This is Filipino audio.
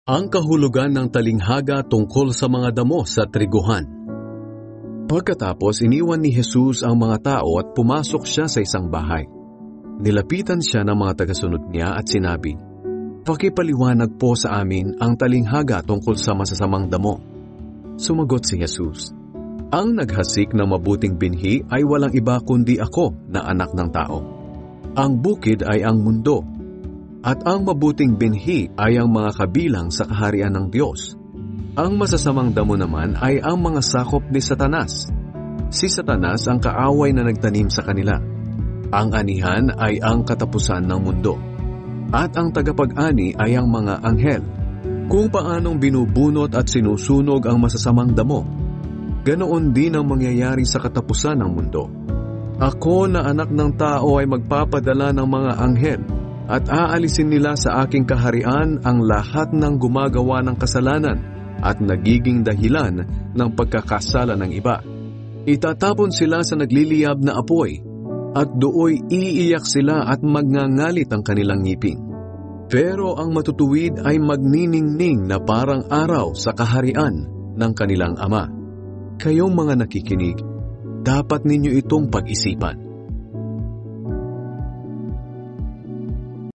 Ang kahulugan ng talinghaga tungkol sa mga damo sa triguhan. Pagkatapos iniwan ni Jesus ang mga tao at pumasok siya sa isang bahay. Nilapitan siya ng mga tagasunod niya at sinabi, "Pakipaliwanag po sa amin ang talinghaga tungkol sa masasamang damo." Sumagot si Jesus, "Ang naghasik ng mabuting binhi ay walang iba kundi ako na anak ng tao. Ang bukid ay ang mundo, at ang mabuting binhi ay ang mga kabilang sa kaharian ng Diyos. Ang masasamang damo naman ay ang mga sakop ni Satanas. Si Satanas ang kaaway na nagtanim sa kanila. Ang anihan ay ang katapusan ng mundo, at ang tagapag-ani ay ang mga anghel. Kung paanong binubunot at sinusunog ang masasamang damo, ganoon din ang mangyayari sa katapusan ng mundo. Ako na anak ng tao ay magpapadala ng mga anghel, at aalisin nila sa aking kaharian ang lahat ng gumagawa ng kasalanan at nagiging dahilan ng pagkakasala ng iba. Itatapon sila sa nagliliyab na apoy, at dooy iiyak sila at magngangalit ang kanilang ngipin. Pero ang matutuwid ay magniningning na parang araw sa kaharian ng kanilang Ama. Kayong mga nakikinig, dapat ninyo itong pag-isipan.